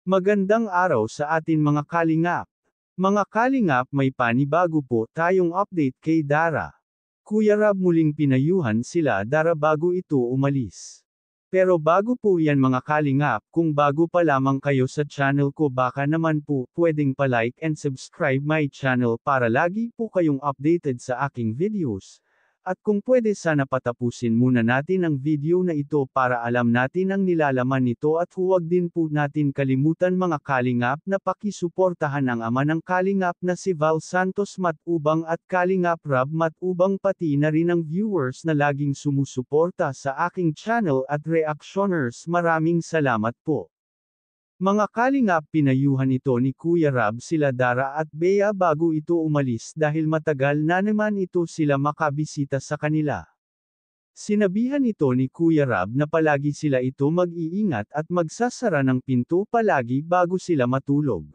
Magandang araw sa atin mga kalingap. Mga kalingap, may panibago po tayong update kay Dara. Kuya Rab muling pinayuhan sila Dara bago ito umalis. Pero bago po yan mga kalingap, kung bago pa lamang kayo sa channel ko baka naman po pwedeng pa-like and subscribe my channel para lagi po kayong updated sa aking videos. At kung pwede sana patapusin muna natin ang video na ito para alam natin ang nilalaman nito at huwag din po natin kalimutan mga kalingap na pakisuportahan ang ama ng kalingap na si Val Santos Matubang at Kalingap Rab Matubang pati na rin ang viewers na laging sumusuporta sa aking channel at reactioners. Maraming salamat po. Mga kalingap, pinayuhan ito ni Kuya Rab sila Dara at Bea bago ito umalis dahil matagal na naman ito sila makabisita sa kanila. Sinabihan ito ni Kuya Rab na palagi sila ito mag-iingat at magsasara ng pinto palagi bago sila matulog.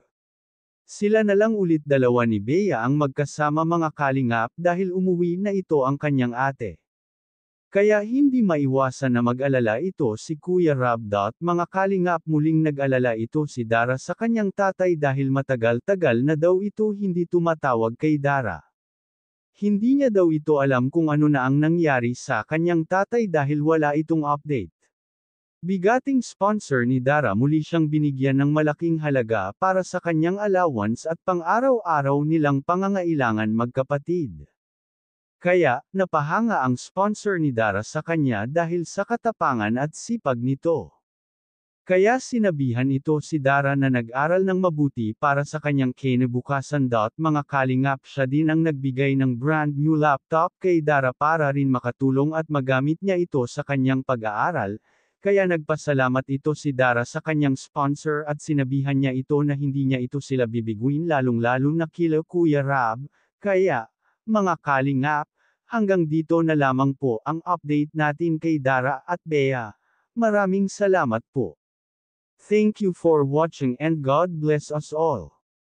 Sila na lang ulit dalawa ni Bea ang magkasama mga kalingap dahil umuwi na ito ang kanyang ate. Kaya hindi maiwasan na mag-alala ito si Kuya Rab. Mga kalingap, muling nag-alala ito si Dara sa kanyang tatay dahil matagal-tagal na daw ito hindi tumatawag kay Dara. Hindi niya daw ito alam kung ano na ang nangyari sa kanyang tatay dahil wala itong update. Bigating sponsor ni Dara, muli siyang binigyan ng malaking halaga para sa kanyang allowance at pang-araw-araw nilang pangangailangan magkapatid. Kaya, napahanga ang sponsor ni Dara sa kanya dahil sa katapangan at sipag nito. Kaya sinabihan ito si Dara na nag-aral ng mabuti para sa kanyang kinabukasan. Mga kalingap, siya din ang nagbigay ng brand new laptop kay Dara para rin makatulong at magamit niya ito sa kanyang pag-aaral, kaya nagpasalamat ito si Dara sa kanyang sponsor at sinabihan niya ito na hindi niya ito sila bibiguin lalong-lalo na kila Kuya Rab. Kaya, mga kalingap, hanggang dito na lamang po ang update natin kay Dara at Bea. Maraming salamat po. Thank you for watching and God bless us all.